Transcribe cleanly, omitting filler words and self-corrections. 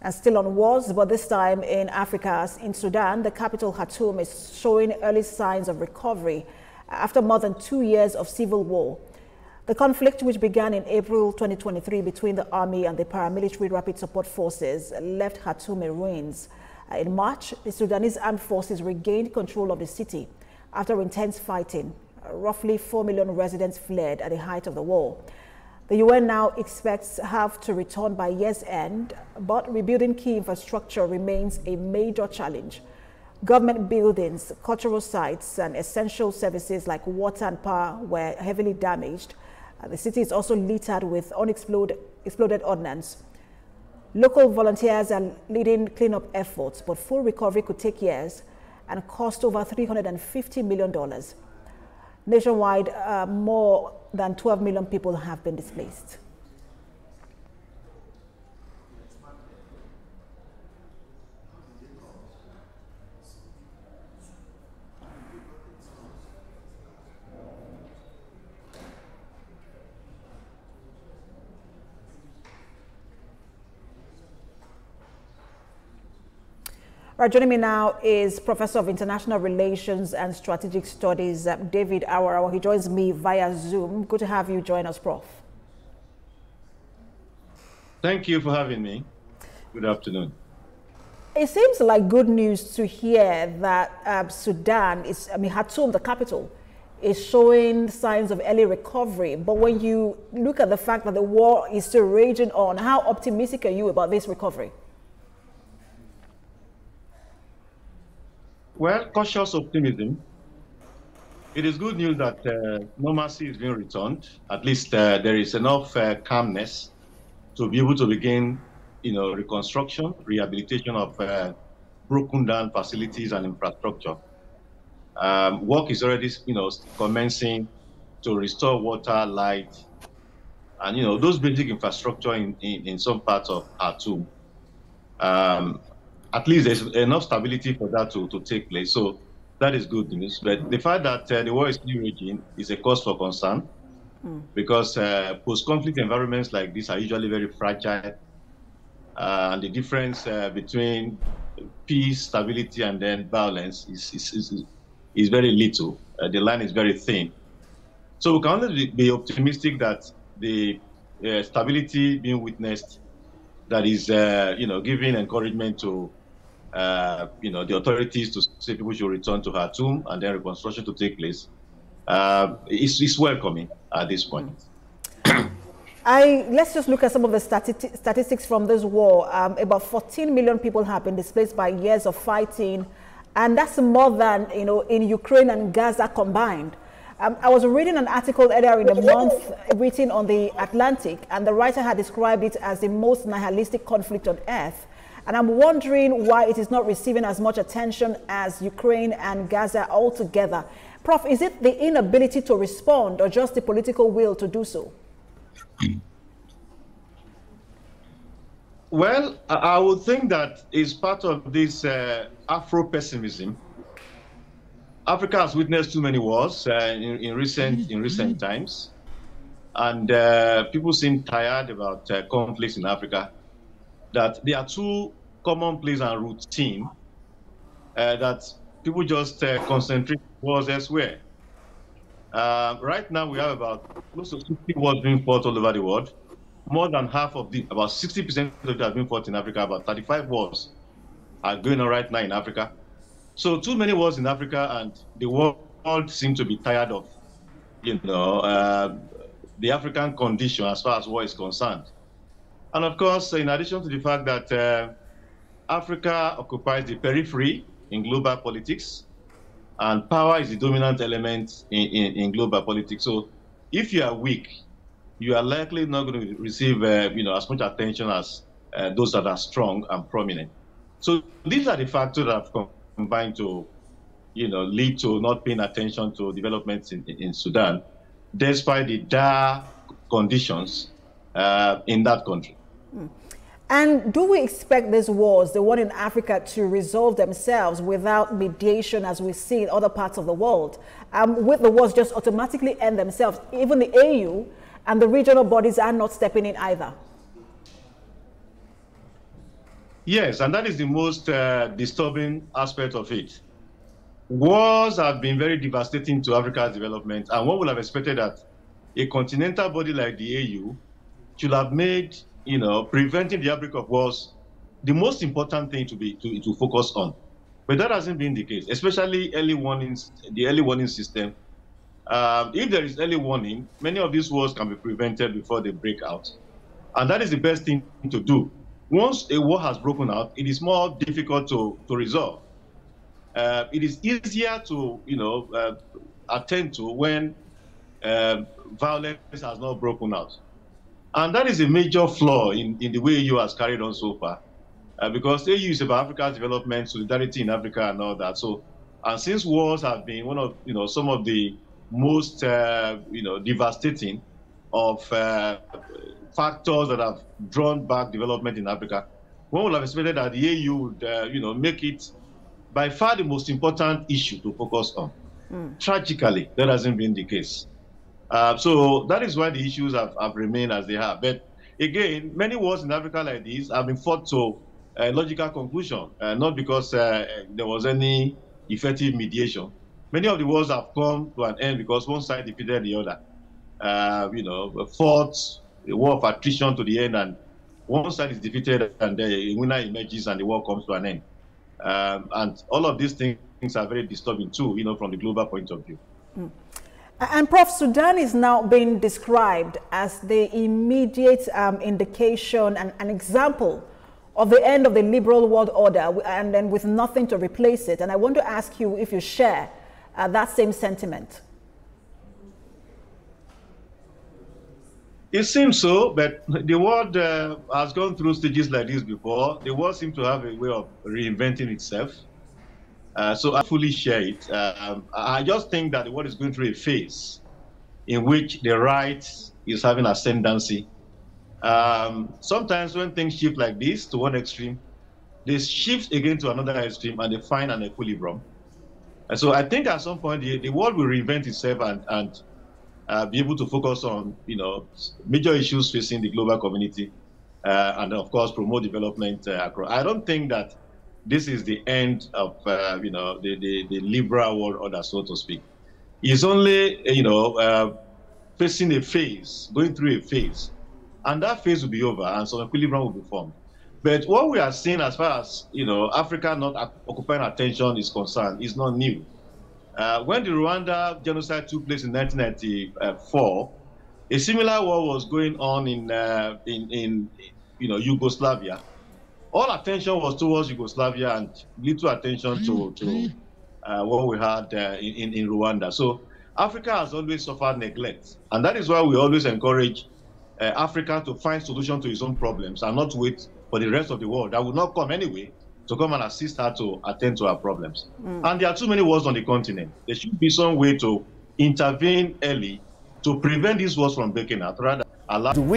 And still on wars, but this time in Africa, in Sudan, the capital Khartoum is showing early signs of recovery after more than 2 years of civil war. The conflict, which began in April 2023 between the army and the paramilitary rapid support forces, left Khartoum in ruins. In March, the Sudanese armed forces regained control of the city after intense fighting. Roughly 4 million residents fled at the height of the war. The UN now expects half to return by year's end, but rebuilding key infrastructure remains a major challenge. Government buildings, cultural sites, and essential services like water and power were heavily damaged. The city is also littered with exploded ordnance. Local volunteers are leading cleanup efforts, but full recovery could take years and cost over $350 million. Nationwide, more than 12 million people have been displaced. Right, joining me now is Professor of International Relations and Strategic Studies, David Awarawa. He joins me via Zoom. Good to have you join us, Prof. Thank you for having me. Good afternoon. It seems like good news to hear that Sudan Khartoum, the capital, is showing signs of early recovery. But when you look at the fact that the war is still raging on, how optimistic are you about this recovery? Well, cautious optimism. It is good news that normalcy is being returned. At least there is enough calmness to be able to begin, reconstruction, rehabilitation of broken down facilities and infrastructure. Work is already, commencing to restore water, light, and those basic infrastructure in some parts of Khartoum. At least there's enough stability for that to take place. So that is good news. But the fact that the war is still raging is a cause for concern because post-conflict environments like this are usually very fragile. And the difference between peace, stability, and then violence is very little. The line is very thin. So we can only be optimistic that the stability being witnessed that is, giving encouragement to, the authorities to say people should return to Khartoum and then reconstruction to take place. It's welcoming at this point. Let's just look at some of the statistics from this war. About 14 million people have been displaced by years of fighting, and that's more than in Ukraine and Gaza combined. I was reading an article earlier in the month written on the Atlantic, and the writer had described it as the most nihilistic conflict on earth. And I'm wondering why it is not receiving as much attention as Ukraine and Gaza altogether. Prof, is it the inability to respond or just the political will to do so? Well, I would think that is part of this Afro-pessimism. Africa has witnessed too many wars in recent times, and people seem tired about conflicts in Africa, that they are too commonplace and routine, that people just concentrate wars elsewhere. Right now, we have about close to 50 wars being fought all over the world. More than half of them, about 60% of them have been fought in Africa. About 35 wars are going on right now in Africa. So too many wars in Africa, and the world seems to be tired of, the African condition as far as war is concerned. And of course, in addition to the fact that Africa occupies the periphery in global politics, and power is the dominant element in global politics. So if you are weak, you are likely not going to receive as much attention as those that are strong and prominent. So these are the factors that have combined to lead to not paying attention to developments in Sudan, despite the dire conditions in that country. And do we expect these wars, the one in Africa, to resolve themselves without mediation as we see in other parts of the world? Will the wars just automatically end themselves? Even the AU and the regional bodies are not stepping in either. Yes, and that is the most disturbing aspect of it. Wars have been very devastating to Africa's development, and one would have expected that a continental body like the AU should have made, preventing the outbreak of wars the most important thing to focus on. But that hasn't been the case, especially early warnings, the early warning system. If there is early warning, many of these wars can be prevented before they break out. And that is the best thing to do. Once a war has broken out, it is more difficult to resolve. It is easier to, attend to when violence has not broken out. And that is a major flaw in the way EU has carried on so far. Because AU is about Africa's development, solidarity in Africa and all that. So, and since wars have been one of, some of the most, devastating of factors that have drawn back development in Africa, one would have expected that the AU would, make it by far the most important issue to focus on. Tragically, that hasn't been the case. So that is why the issues have remained as they have. But again, many wars in Africa like this have been fought to a logical conclusion, not because there was any effective mediation. Many of the wars have come to an end because one side defeated the other. Fought a war of attrition to the end, and one side is defeated, and the winner emerges, and the war comes to an end. And all of these things are very disturbing too, from the global point of view. And Prof, Sudan is now being described as the immediate indication and an example of the end of the liberal world order, and then with nothing to replace it. And I want to ask you if you share that same sentiment. It seems so, but the world has gone through stages like this before. The world seems to have a way of reinventing itself. So I fully share it. I just think that the world is going through a phase in which the right is having ascendancy. Sometimes when things shift like this to one extreme, they shift again to another extreme, and they find an equilibrium. And so I think at some point the world will reinvent itself and be able to focus on major issues facing the global community, and of course promote development across. I don't think that this is the end of the liberal world order, so to speak. It's only facing a phase, going through a phase, and that phase will be over, and some equilibrium will be formed. But what we are seeing as far as Africa not occupying attention is concerned is not new. When the Rwanda genocide took place in 1994, a similar war was going on in Yugoslavia. All attention was towards Yugoslavia and little attention to what we had in Rwanda. So Africa has always suffered neglect, and that is why we always encourage Africa to find solutions to its own problems and not wait for the rest of the world that will not come anyway to come and assist her to attend to her problems. And there are too many wars on the continent. There should be some way to intervene early to prevent these wars from breaking out, rather allow